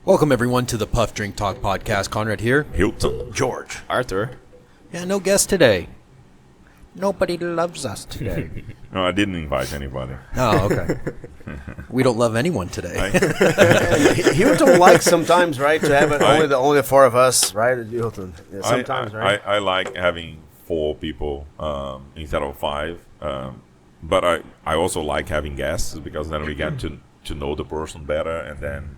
Welcome, everyone, to the Puff Drink Talk podcast. Conrad here. Hilton. George. Arthur. Yeah, no guest today. Nobody loves us today. No, I didn't invite anybody. Oh, okay. We don't love anyone today. Hilton likes sometimes, right, to have only the four of us, right, Hilton? Yeah, sometimes, right? I like having 4 people instead of 5. But I also like having guests because then we get to know the person better, and then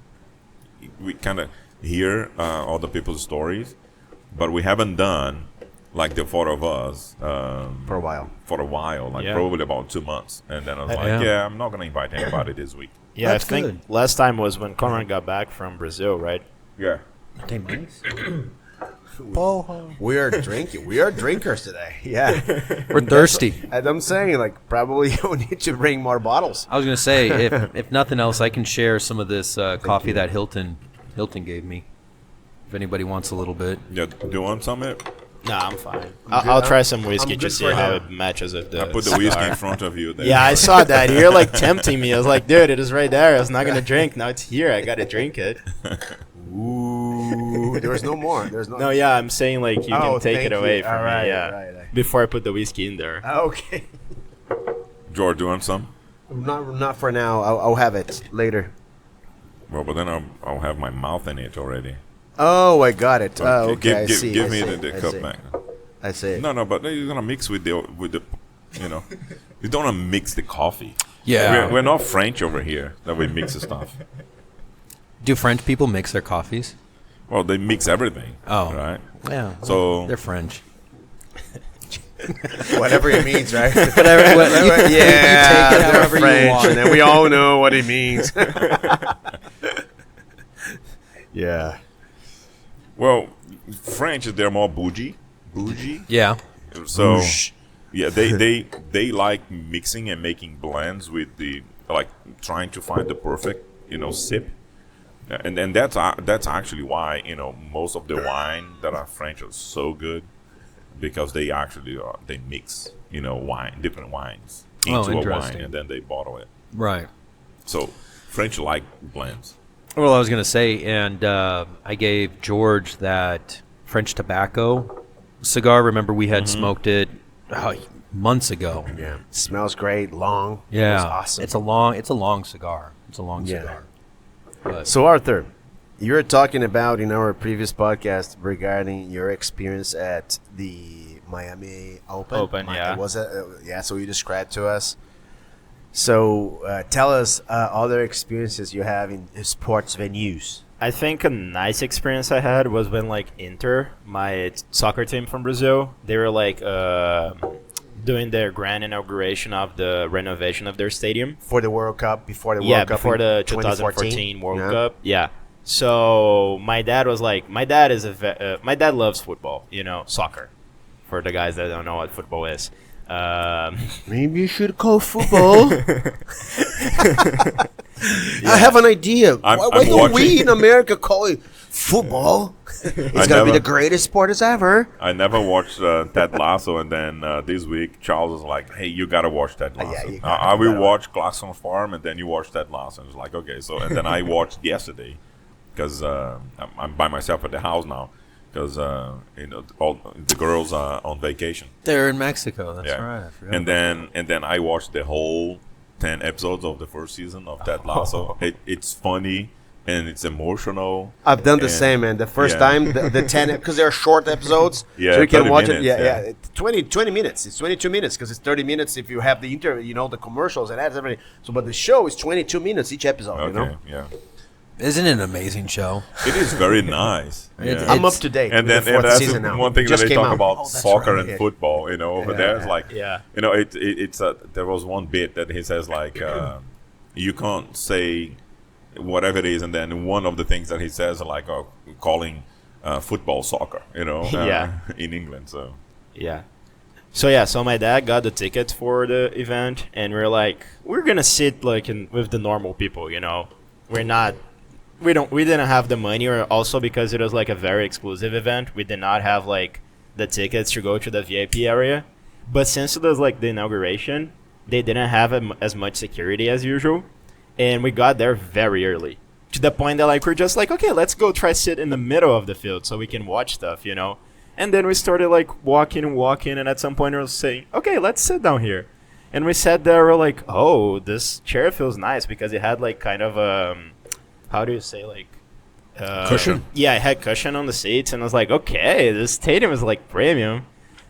we kind of hear other people's stories. But we haven't done like the 4 of us for a while, probably about 2 months, and then I was I'm not gonna invite anybody this week. Yeah, That's I think good. last time was when Konrad got back from Brazil, right? Yeah. we are drinking. We are drinkers today. Yeah, We're thirsty. as I'm saying, like probably you need to bring more bottles. I was going to say, if nothing else, I can share some of this coffee that Hilton gave me. If anybody wants a little bit. Yeah. Do you want some? Nah, I'm fine. I'll try some whiskey I'm to good see for how now. it matches with the I put the cigar. whiskey in front of you. There. Yeah, I saw that. You're like tempting me. I was like, dude, it is right there. I was not going to drink. Now it's here. I got to drink it. Ooh, there's no more. There's no. No, yeah, I'm saying like you can take thank it away you. from All right, me. Yeah. right. Before I put the whiskey in there. Okay. George, do you want some? Not for now. I'll have it later. Well, but then I'll have my mouth in it already. Oh, I got it. Oh, okay. I Give, see. give I me see, the I cup see. back. I see. No, but then you're gonna mix with the you don't wanna mix the coffee. Yeah. We're not French over here that we mix the stuff. Do French people mix their coffees? Well, they mix everything. Oh. Right. Yeah. So They're French. Whatever it means, right? Whatever, Yeah, you take it however they're you French, want. and then we all know what it means. Yeah. well, French they're more bougie. Yeah. So yeah, they like mixing and making blends with the like trying to find the perfect sip. And that's actually why most of the wine that are French are so good because they actually they mix different wines into a wine interesting. and then they bottle it. Right. So French like blends. Well, I was going to say, and I gave George that French tobacco cigar. Remember, we had smoked it months ago. Yeah. Smells great, long. Yeah, It's awesome. It's a long cigar. It's a long Yeah. cigar. But So, Arthur, you were talking about in our previous podcast regarding your experience at the Miami Open. Yeah. Was it? So you described to us. So tell us other experiences you have in sports venues. I think a nice experience I had was when like Inter, my soccer team from Brazil, they were like doing their grand inauguration of the renovation of their stadium. For the World Cup, before the World Cup before in the 2014 2014 World Cup. Yeah. So my dad was like, my dad loves football, soccer. For the guys that don't know what football is. Maybe you should call football. I have an idea. Why I'm don't we watching. in America call it football? It's going to be the greatest sport as ever. I never watched Ted Lasso, and then this week Charles was like, "Hey, you gotta watch Ted Lasso." you I will gotta. watch Glaxon Farm, and then you watch Ted Lasso. And it's like, okay, so and then I watched yesterday because I'm by myself at the house now because all the girls are on vacation. they're in Mexico. That's Yeah. right. I forgot And about then I watched the whole 10 episodes of the first season of Ted Lasso. It's funny and it's emotional. I've done the And- same, man. The first yeah. time, the 10, because they're short episodes, Yeah, so you can 30 watch it. minutes, Yeah, yeah. 20 minutes. It's 22 minutes because it's 30 minutes if you have the the commercials and ads, everything. So, but the show is 22 minutes each episode, Okay, yeah. Isn't it an amazing show? It is very nice. It- Yeah. I'm up to date. And with then the fourth that's season now. one thing that Just they came talk out. about Oh, that's soccer right. and Yeah. football, over there. It's like, Yeah. it's there was one bit that he says like, you can't say whatever it is, and then one of the things that he says are like calling football soccer, Yeah. in England. So Yeah. So my dad got the tickets for the event, and we're gonna sit like with the normal people, we didn't have the money, or also because it was like a very exclusive event, we did not have like the tickets to go to the VIP area. But since it was like the inauguration, they didn't have as much security as usual, and we got there very early to the point that like we're just like, okay, let's go try sit in the middle of the field so we can watch stuff, you know. And then we started like walking, and at some point we were saying, okay, let's sit down here. And we sat there, we're like, oh, this chair feels nice because it had like kind of how do you say, like Cushion? Yeah, it had cushion on the seats, and I was like, okay, this stadium is like premium.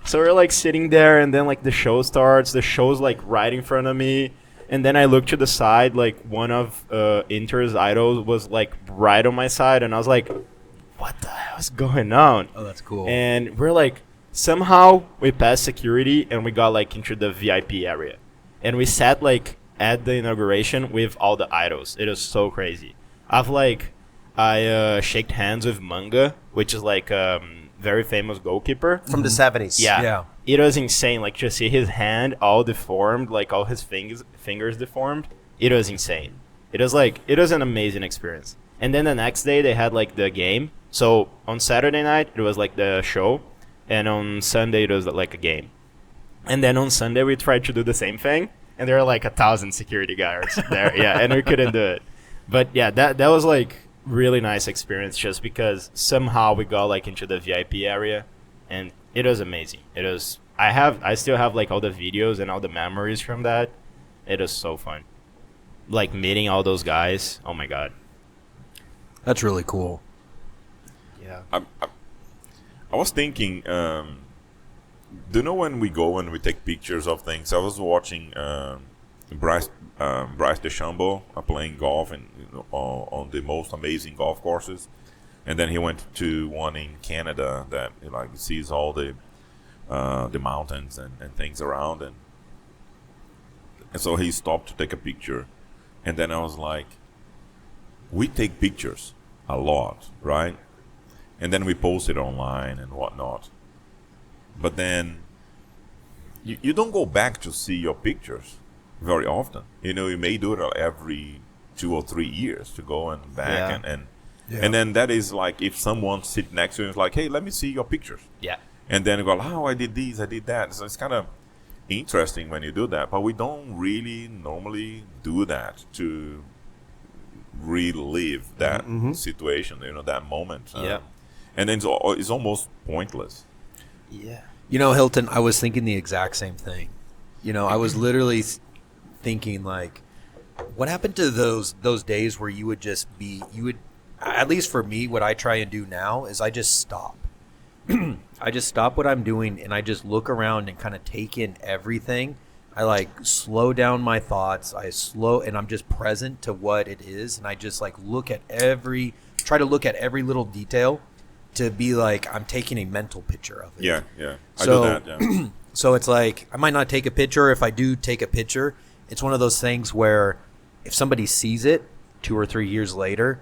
So we're like sitting there, and then like the show starts. The show's like right in front of me. And then I looked to the side, like one of Inter's idols was like right on my side, and I was like, what the hell is going on? Oh, that's cool. And we're like, somehow we passed security and we got like into the VIP area. And we sat like at the inauguration with all the idols. It was so crazy. I shaked hands with Manga, which is like very famous goalkeeper. From the 70s. Yeah. It was insane. Like, to see his hand all deformed, like all his fingers deformed. It was insane. It was an amazing experience. And then the next day they had like the game. So on Saturday night it was like the show, and on Sunday it was like a game. And then on Sunday we tried to do the same thing, and there were like 1,000 security guards there. Yeah, and we couldn't do it. But yeah, that was like really nice experience, just because somehow we got like into the VIP area, and it was amazing. I still have like all the videos and all the memories from that. It was so fun, like meeting all those guys. Oh my god, That's really cool. yeah. I was thinking, do you know when we go and we take pictures of things? I was watching Bryce DeChambeau playing golf on the most amazing golf courses, and then he went to one in Canada that like sees all the mountains and things around, and so he stopped to take a picture, and then I was like, we take pictures a lot, right? And then we post it online and whatnot. But then you don't go back to see your pictures very often. You know, you may do it every 2 or 3 years to go and back and then that is like if someone sit next to you and is like, hey, let me see your pictures. Yeah. And then you go, oh, I did this, I did that. So it's kind of interesting when you do that, but we don't really normally do that to relive that situation, that moment. Yeah. And then it's almost pointless. Yeah. You know, Hilton, I was thinking the exact same thing. You know, I was literally thinking, like, what happened to those days where you would at least for me, what I try and do now is I just stop. I just stop what I'm doing and I just look around and kind of take in everything. I like slow down my thoughts. And I'm just present to what it is. And I just like try to look at every little detail to be like, I'm taking a mental picture of it. Yeah. I do that, yeah. So it's like, I might not take a picture. If I do take a picture, it's one of those things where if somebody sees it 2 or 3 years later,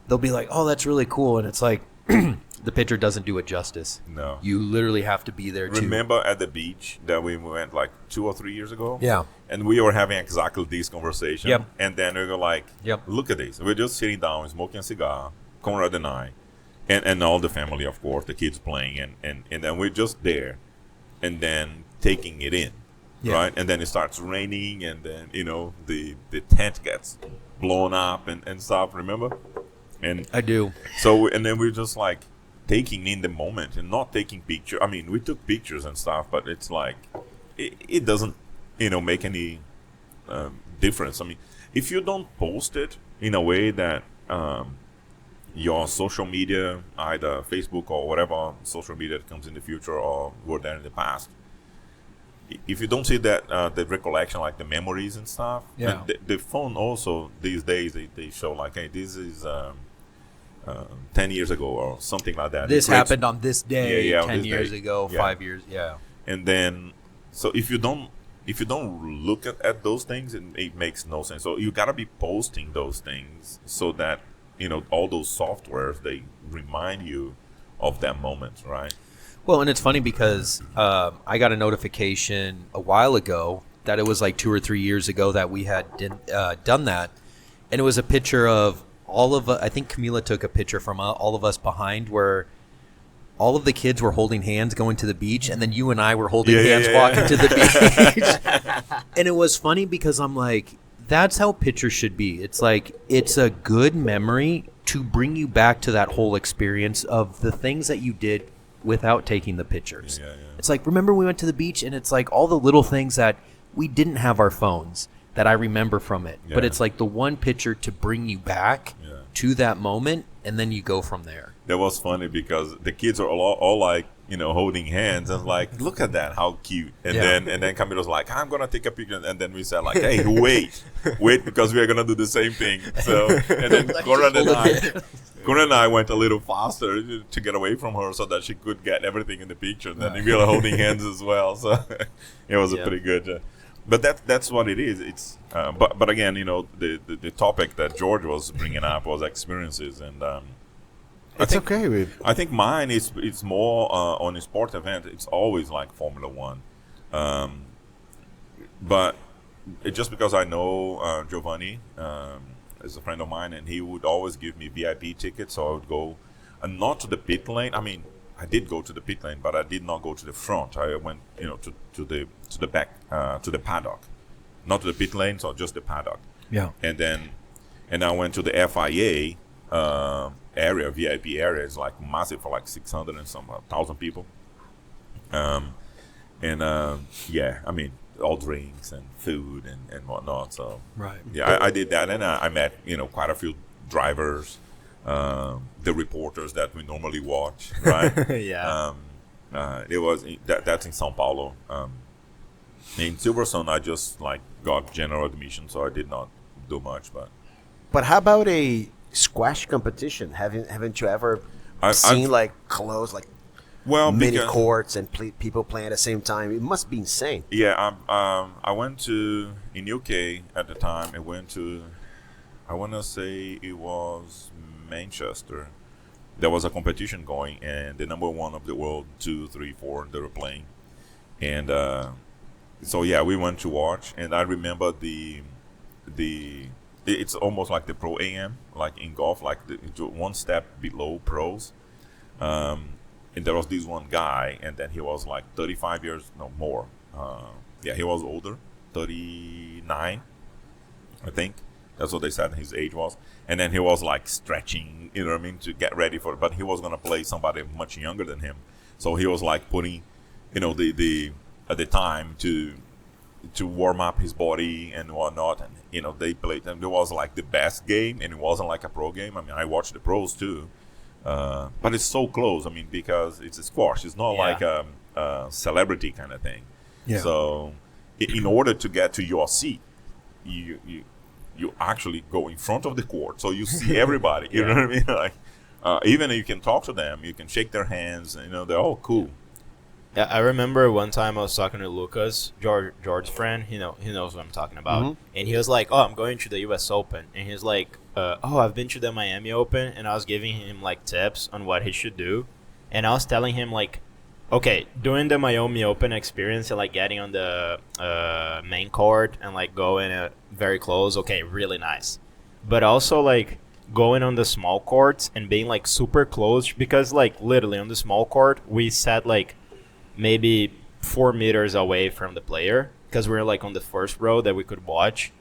they'll be like, oh, that's really cool. And it's like, the picture doesn't do it justice. No. You literally have to be there too. Remember at the beach that we went like 2 or 3 years ago? Yeah. And we were having exactly this conversation. Yep. And then we go like, Yep. look at this. We're just sitting down, smoking a cigar, Konrad and I, and all the family, of course, the kids playing. And then we're just there and then taking it in. Yeah. Right? And then it starts raining, and then, the tent gets blown up and stuff, remember? And I do. so, and then we're just like taking in the moment and not taking pictures. I mean, we took pictures and stuff, but it's like, it doesn't, make any difference. I mean, if you don't post it in a way that your social media, either Facebook or whatever social media that comes in the future or were there in the past, if you don't see that the recollection, like the memories and stuff, Yeah. and the phone also these days they show like, hey, this is 10 years ago or something like that. This It creates- happened on this day, Yeah, on 10 this years day. ago, Yeah. 5 years. Yeah. And then, so if you don't look at those things, it makes no sense. So you gotta be posting those things so that all those softwares, they remind you of that moment, right? Well, and it's funny because I got a notification a while ago that it was like 2 or 3 years ago that we had done that. And it was a picture of all of I think Camila took a picture from all of us behind where all of the kids were holding hands going to the beach. And then you and I were holding hands walking to the beach. And it was funny because I'm like, that's how pictures should be. It's like it's a good memory to bring you back to that whole experience of the things that you did without taking the pictures. Yeah. It's like, remember we went to the beach, and it's like all the little things that we didn't have our phones that I remember from it. But Yeah. it's like the one picture to bring you back to that moment, and then you go from there. That was funny because the kids are all like, holding hands and like, look at that, how cute. And then Camilo's like, I'm gonna take a picture, and then we said like, hey, wait, because we are gonna do the same thing. So and then Konrad and I went a little faster to get away from her so that she could get everything in the picture. And then we were holding hands as well. So it was a pretty good. But that's what it is. It's but again, the topic that George was bringing up was experiences, and I think mine is it's more on a sport event. It's always like Formula One, but just because I know Giovanni is a friend of mine, and he would always give me VIP tickets, so I would go, and not to the pit lane. I mean, I did go to the pit lane, but I did not go to the front. I went, to the back, to the paddock, not to the pit lane, so just the paddock. Yeah. And I went to the FIA area, VIP area. It's like massive for like 600 and some 1,000 people. I mean, all drinks and food and whatnot. So Right. yeah, I did that, and I met quite a few drivers. The reporters that we normally watch, right? Yeah. It was that's in São Paulo. In Silverstone, I just like got general admission, so I did not do much. But how about a squash competition? Haven't you ever seen like close like mini because, courts and people playing at the same time? It must be insane. yeah, I went to in UK at the time. I went to, I want to say it was Manchester. There was a competition going, and the number one of the world, 2, 3, 4, they were playing, and so yeah, we went to watch. And I remember it's almost like the pro AM, like in golf, like one step below pros. And there was this one guy, and then he was like 35 years, no more. He was older, 39, I think. That's what they said his age was. And then he was like stretching, you know what I mean, to get ready for it. But he was going to play somebody much younger than him. So he was like putting, the time to warm up his body and whatnot. And, they played, and it was like the best game, and it wasn't like a pro game. I mean, I watched the pros too. But it's so close, I mean, because it's a squash. It's not like a celebrity kind of thing. Yeah. So in order to get to your seat, you actually go in front of the court, so you see everybody. You know what I mean? Like, even you can talk to them, you can shake their hands, and they're all cool. Yeah, I remember one time I was talking to Lucas, George's friend. He knows what I'm talking about, and he was like, "Oh, I'm going to the U.S. Open," and he's like, "Oh, I've been to the Miami Open," and I was giving him like tips on what he should do, and I was telling him like, okay, doing the Miami Open experience and like getting on the main court and like going very close, okay, really nice. But also like going on the small courts and being like super close, because like literally on the small court we sat like maybe 4 meters away from the player because we were like on the first row that we could watch,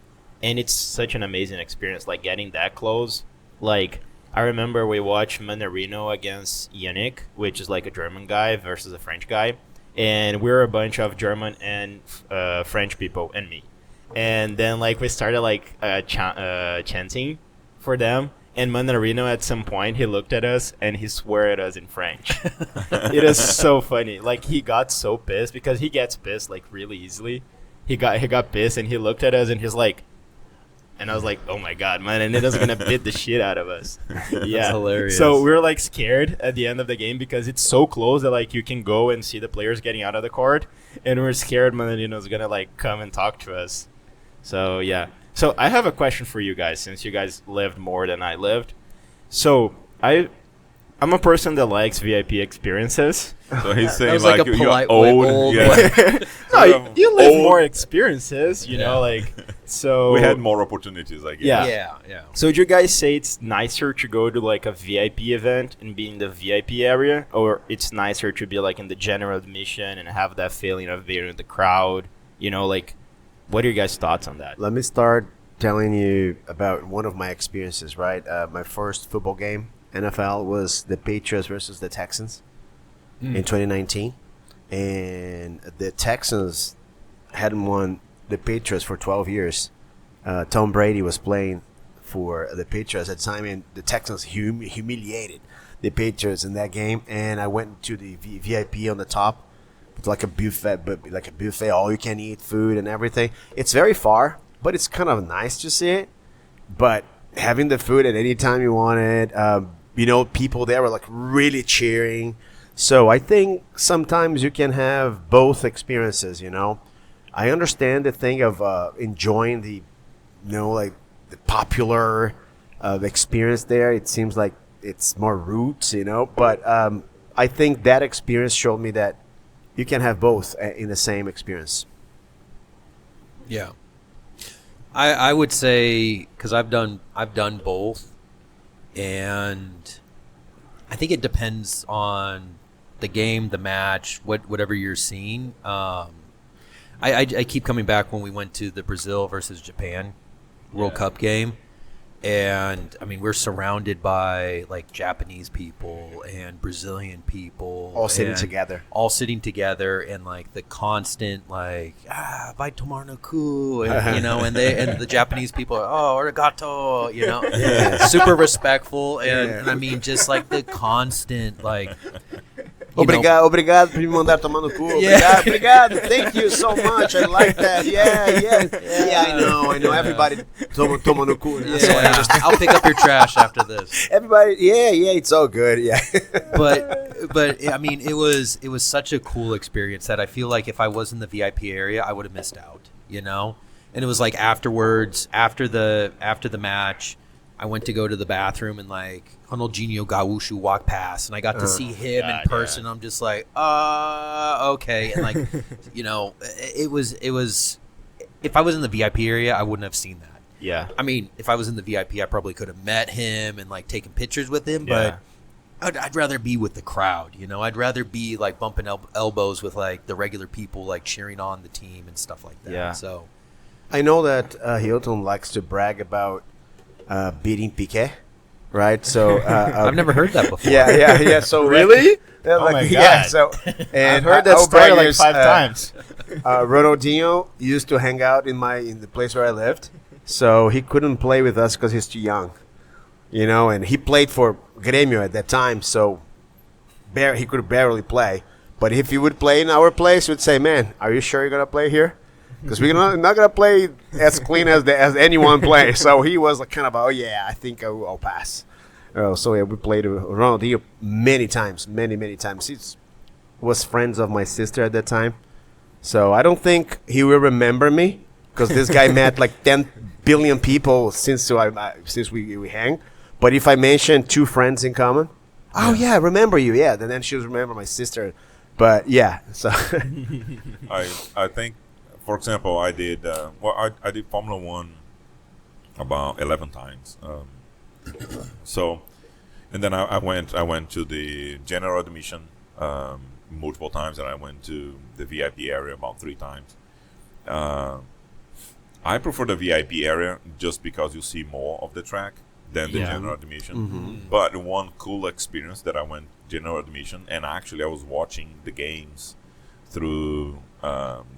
and it's such an amazing experience like getting that close. Like I remember we watched Manarino against Yannick, which is like a German guy versus a French guy. And we were a bunch of German and French people and me. And then like we started like chanting for them. And Manarino at some point, he looked at us and he swore at us in French. It is so funny. Like he got so pissed because he gets pissed like really easily. He got pissed and he looked at us and he's like, and I was like, oh my God, man, and it is gonna beat the shit out of us. Yeah, That's hilarious. So we were like scared at the end of the game because it's so close that like you can go and see the players getting out of the court, and we're scared Manarino's gonna like come and talk to us. So yeah. So I have a question for you guys, since you guys lived more than I lived. So I'm a person that likes VIP experiences. So he's saying was like a you're polite old. old Yeah. No, you live Old. more experiences, you know, like so. We had more opportunities, I guess. Yeah. Yeah. So would you guys say it's nicer to go to like a VIP event and be in the VIP area, or it's nicer to be like in the general admission and have that feeling of being in the crowd? You know, like, what are your guys' thoughts on that? Let me start telling you about one of my experiences, right? My first football game, NFL, was the Patriots versus the Texans in 2019. And the Texans hadn't won the Patriots for 12 years. Tom Brady was playing for the Patriots at the time, and the Texans humiliated the Patriots in that game. And I went to the VIP on the top with like a buffet, all you can eat food and everything. It's very far, but it's kind of nice to see it. But having the food at any time you want it, people there were like really cheering. So I think sometimes you can have both experiences. I understand the thing of enjoying the popular experience there. It seems like it's more roots, But I think that experience showed me that you can have both in the same experience. Yeah, I would say, because I've done both, and I think it depends on the game, the match, whatever you're seeing. I keep coming back when we went to the Brazil versus Japan World Cup game, and I mean, we're surrounded by like Japanese people and Brazilian people all sitting together, and like the constant like vai tomar no cu, and the Japanese people are arigato, super respectful, and I mean, just like the constant like Obrigado por me mandar tomar no cu. Obrigado. Thank you so much. I like that. Yeah, I know. Everybody toma no cu. Yeah, I'll pick up your trash after this. Everybody, it's all good. Yeah. But I mean, it was such a cool experience that I feel like if I was in the VIP area, I would have missed out. And it was like afterwards, after the match, I went to go to the bathroom, and like Ronaldinho Gaúcho walked past, and I got to see him in person. Yeah. I'm just like, okay. And like, it was, if I was in the VIP area, I wouldn't have seen that. Yeah. I mean, if I was in the VIP, I probably could have met him and like taken pictures with him, but I'd rather be with the crowd, I'd rather be like bumping elbows with like the regular people, like cheering on the team and stuff like that. Yeah. So I know that Hilton likes to brag about beating Piqué, right? So I've never heard that before. Yeah. So really? Oh my God. Yeah. So and I've heard that story like 5 times. Ronaldinho used to hang out in the place where I lived, so he couldn't play with us because he's too young, And he played for Grêmio at that time, so he could barely play. But if he would play in our place, we'd say, "Man, are you sure you're gonna play here?" Because we're not going to play as clean as anyone plays. So he was like kind of, I think I'll pass. So we played Ronaldinho many times, many times. He was friends of my sister at that time. So I don't think he will remember me, because this guy met like 10 billion people since we hang. But if I mention 2 friends in common, I remember you. Yeah, then she'll remember my sister. But yeah, so I think. For example, I did I did Formula One about 11 times. So, and then I went to the general admission multiple times, and I went to the VIP area about 3 times. I prefer the VIP area just because you see more of the track than the general admission. Mm-hmm. But one cool experience that I went general admission, and actually I was watching the games through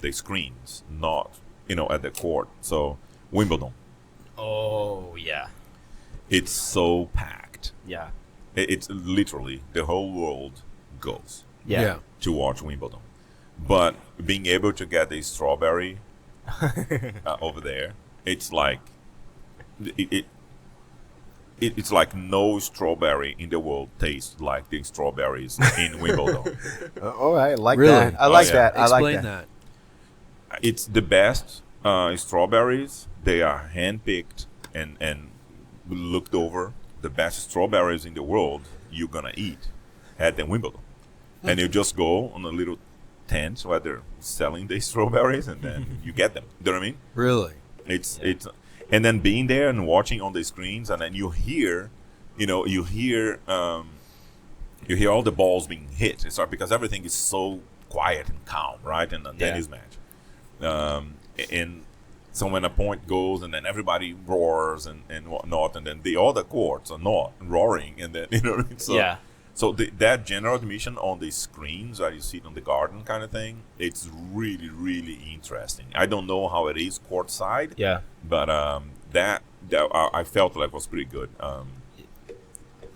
the screens, not at the court. So Wimbledon. Oh yeah, it's so packed. Yeah, it's literally the whole world goes. Yeah. To watch Wimbledon, but being able to get a strawberry over there, it's like it's like no strawberry in the world tastes like the strawberries in Wimbledon. All right, I like that. I like that. Explain that. It's the best strawberries. They are handpicked and looked over. The best strawberries in the world you're gonna eat at the Wimbledon, and you just go on a little tent where they're selling the strawberries, and then you get them. You know what I mean? Really? It's and then being there and watching on the screens, and then you hear all the balls being hit. It's because everything is so quiet and calm, right? In a tennis match, and So when a point goes, and then everybody roars and whatnot, and then the other courts are not roaring, and then what I mean? So, Yeah. So that general admission on the screens that you see it on the garden kind of thing, it's really, really interesting. I don't know how it is courtside, Yeah. but that I felt like was pretty good.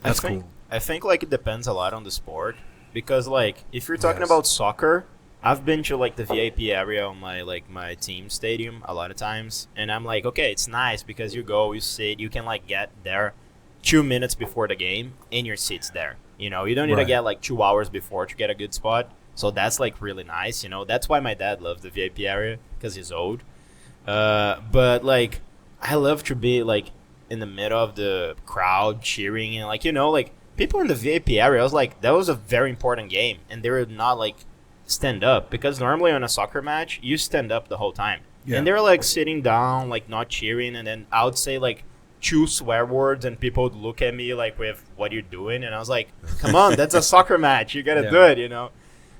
That's I think, cool. I think like it depends a lot on the sport because like if you're talking Yes. about soccer, I've been to like the VIP area on my team stadium a lot of times, and I'm like, okay, it's nice because you go, you sit, you can like get there 2 minutes before the game, and your seat's there. You know, you don't need to Right. get like 2 hours before to get a good spot. So that's like really nice. You know, that's why my dad loves the VIP area because he's old. But like, I love to be like in the middle of the crowd cheering and like like people in the VIP area. I was like, that was a very important game, and they were not like stand up because normally on a soccer match you stand up the whole time, Yeah. and they're like sitting down, like not cheering, and then I would say like 2 swear words, and people would look at me like with what you're doing, and I was like, come on, that's a soccer match, you gotta Yeah. do it.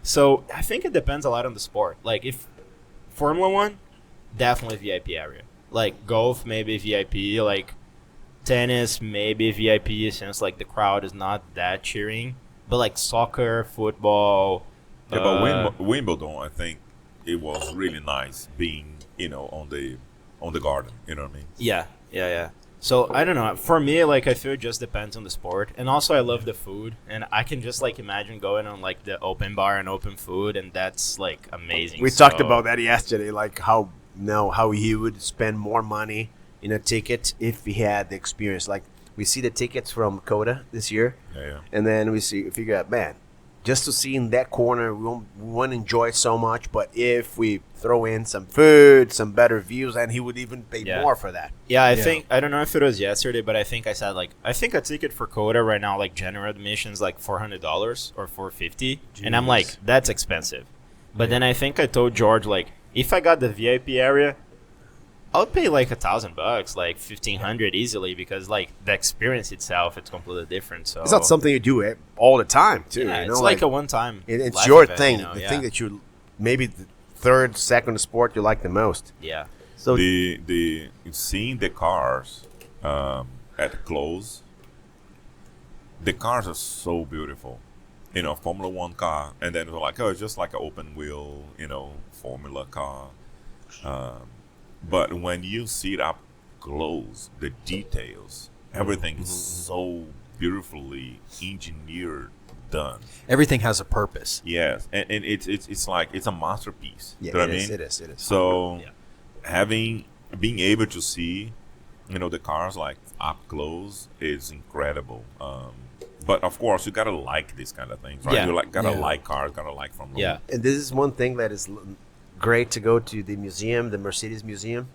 So I think it depends a lot on the sport. Like if Formula One, definitely VIP area. Like golf, maybe VIP. Like tennis, maybe VIP, since like the crowd is not that cheering. But like soccer, football. Yeah, but Wimbledon, I think it was really nice being, on the garden. You know what I mean? Yeah. So I don't know. For me, like I feel it just depends on the sport, and also I love the food, and I can just like imagine going on like the open bar and open food, and that's like amazing. We talked about that yesterday, like how he would spend more money in a ticket if he had the experience. Like we see the tickets from Coda this year, Yeah. and then we figure out, man, just to see in that corner, we won't enjoy so much. But if we throw in some food, some better views, and he would even pay Yeah. more for that. Yeah, I Yeah. think I don't know if it was yesterday, but I think I said like I think a ticket for Coda right now, like general admissions, like $400 or $450, and I'm like, that's expensive. But then I think I told George like if I got the VIP area, I would pay like $1,000, like 1,500 easily, because like the experience itself, it's completely different. So It's not something you do all the time, too. yeah, you know? it's like a one-time. it's life your event, thing, you know, the yeah. thing that you maybe the third, second sport you like the most. Yeah, So The seeing the cars at close, the cars are so beautiful. Formula One car, and then we're like, oh, it's just like an open wheel, Formula car. But when you see it up close, the details, everything is so beautifully engineered, done. Everything has a purpose. Yes, and it's like it's a masterpiece. yeah, You know what I it is. mean? It is. So Yeah. being able to see, the cars like up close is incredible. But of course, you gotta like these kind of things, right? Yeah. You gotta Yeah. like cars, gotta like Formula yeah, One. And this is one thing that is great to go to the museum, the Mercedes Museum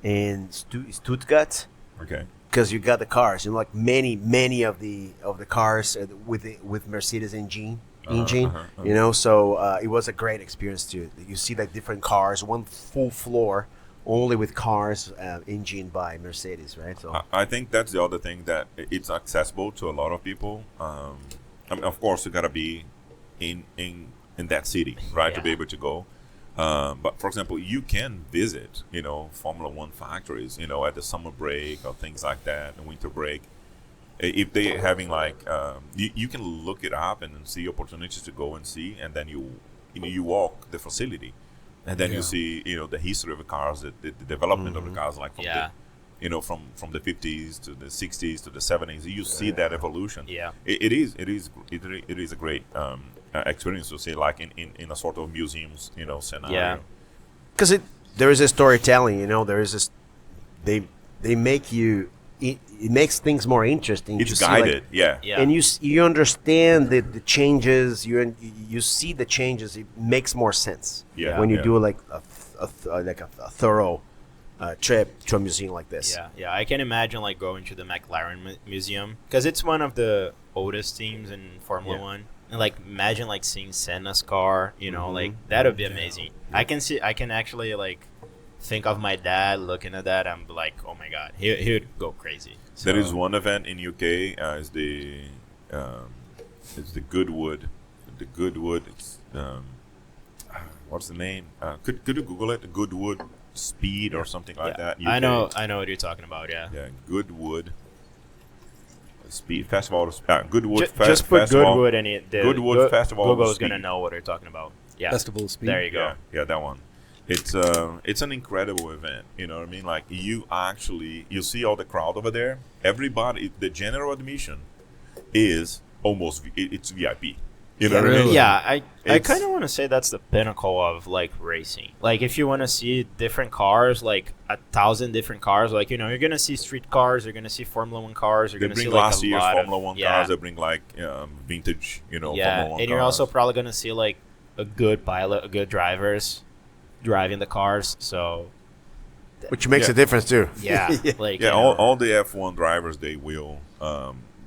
in Stuttgart, Okay. because you got the cars, like many of the cars with Mercedes engine. So it was a great experience too. You see like different cars, one full floor only with cars engined by Mercedes, right? So I think that's the other thing, that it's accessible to a lot of people. I mean, of course, you gotta be in that city, right, to Yeah. be able to go. But for example, you can visit, Formula One factories, at the summer break or things like that, the winter break. If they're having like, you can look it up and then see opportunities to go and see, and then you walk the facility, and then Yeah. you see, the history of the cars, the development of the cars, like from Yeah. from the 50s to the 60s to the 70s. You see that evolution. Yeah. It is a great experience to see, like in a sort of museums, scenario. Yeah. because there is a storytelling, there is this, they make you, it makes things more interesting. It's to see, like, guided. Yeah. Yeah. and you understand the changes. You see the changes. It makes more sense. Yeah, when you yeah. do like a thorough trip to a museum like this. Yeah. I can imagine like going to the McLaren Museum because it's one of the oldest teams in Formula Yeah. One, and like imagine like seeing Senna's car. Like that would be amazing. I can actually like think of my dad looking at that. I'm like, oh my god, he would go crazy. There is So, one event in UK. Is the Goodwood. The Goodwood. It's what's the name? Could you Google it? Goodwood Speed or something like that. I UK. know what you're talking about. Yeah. Yeah, Goodwood Speed Festival. Goodwood Just put Festival. Goodwood and Goodwood Festival of Google's gonna Speed. know what they're talking about. Yeah. Festival of Speed. There you go. Yeah, that one. It's an incredible event. You know what I mean? Like you see all the crowd over there. Everybody, the general admission is almost it's VIP. You know what I mean? Really? Yeah, I It's- kind of want to say that's the pinnacle of like racing. Like if you want to see different cars, like 1,000 different cars, like you're gonna see street cars, you're gonna see Formula One cars, you're They gonna bring see like last a year's lot Formula of, One yeah, cars. They bring like vintage, Formula yeah, One and you're cars. also probably gonna see like a good pilot, a good drivers driving the cars. So Which makes Yeah. a difference too. yeah, like yeah, all the F1 drivers they will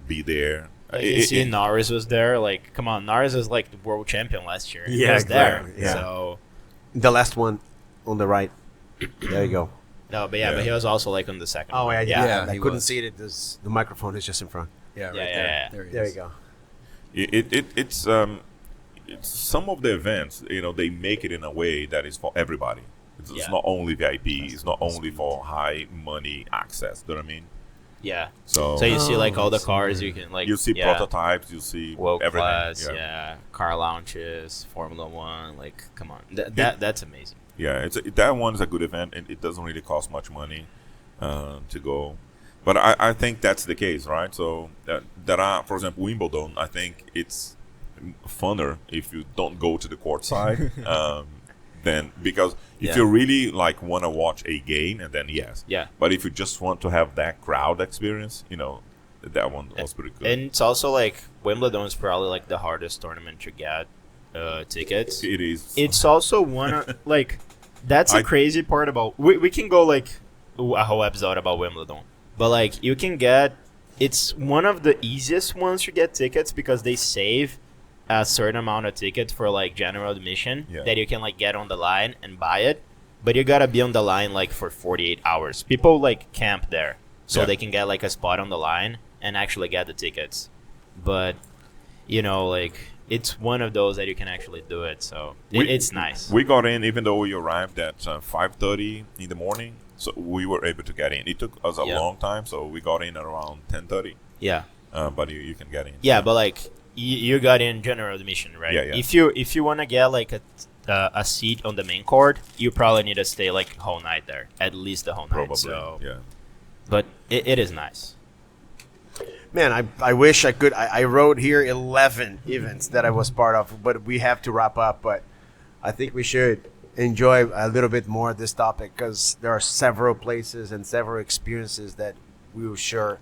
be there. Like you see Norris was there. Like, come on, Norris was like the world champion last year. He Yeah, was there. exactly, yeah. So The last one on the right. There you go. no, but Yeah. but he was also like on the second. Oh, one. yeah, Yeah, yeah. I he couldn't was. see it. The microphone is just in front. Yeah, right Yeah, there. yeah. There, he There is. you go. It's some of the events, they make it in a way that is for everybody. It's Yeah. not only VIP. It's not only for high money access. Do you know what I mean? Yeah. So, So you see like all the I see. cars you can like you see yeah, prototypes. You see world everything. class, yeah, car launches, Formula One. Like, come on, that's amazing. Yeah, that one is a good event, and it doesn't really cost much money to go. But I think that's the case, right? So that are, for example, Wimbledon. I think it's funner if you don't go to the court side, then because if Yeah. you really like want to watch a game, and then yes, Yeah. But if you just want to have that crowd experience, that one was pretty good. And it's also like Wimbledon is probably like the hardest tournament to get tickets. It is. It's also one of like that's the I- crazy part about we can go like a whole episode about Wimbledon, but like you can get it's one of the easiest ones to get tickets because they save a certain amount of tickets for like general admission Yeah. that you can like get on the line and buy it, but you gotta be on the line like for 48 hours. People like camp there so Yeah. they can get like a spot on the line and actually get the tickets, but like it's one of those that you can actually do it, so it's nice. We got in even though we arrived at 5:30 in the morning, so we were able to get in. It took us a Yeah. long time, so we got in at around 10:30. Yeah. But you can get in. Yeah, but like you got in general admission, right? Yeah, yeah. If you want to get like a seat on the main court, you probably need to stay like whole night there, at least the whole probably. night. So, Yeah. but it is nice. Man, I wish I could. I wrote here 11 events that I was part of, but we have to wrap up. But I think we should enjoy a little bit more of this topic because there are several places and several experiences that we will share.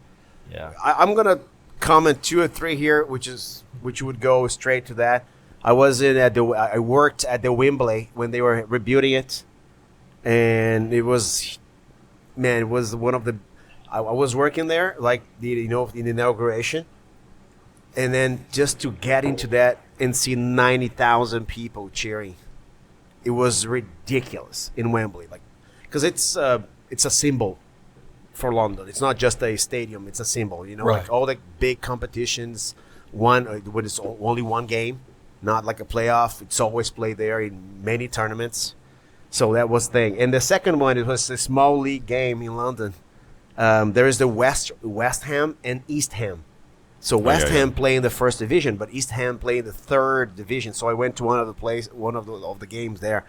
Yeah. I'm gonna comment 2 or 3 here, which would go straight to that. I worked at the Wembley when they were rebuilding it, and it was one of the. I was working there, like in the inauguration, and then just to get into that and see 90,000 people cheering, it was ridiculous in Wembley, like because it's a symbol for London. It's not just a stadium; it's a symbol. Right. Like all the big competitions, when it's only one game, not like a playoff. It's always played there in many tournaments. So that was the thing. And the second one, it was a small league game in London. There is the West Ham and East Ham. So West yeah. Ham play in the first division, but East Ham play in the third division. So I went to one of the games there.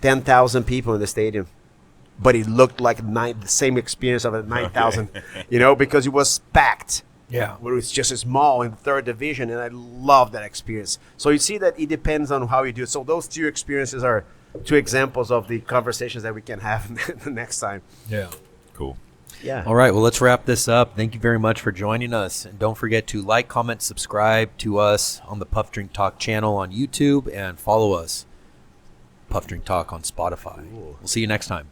10,000 people in the stadium, but it looked like the same experience of a 9,000. Because it was packed. Yeah. Where it's just small in the third division, and I love that experience. So you see that it depends on how you do it. So those 2 experiences are 2 examples of the conversations that we can have the next time. Yeah. Cool. Yeah. All right, well, let's wrap this up. Thank you very much for joining us. And don't forget to like, comment, subscribe to us on the Puff Drink Talk channel on YouTube, and follow us, Puff Drink Talk, on Spotify. We'll see you next time.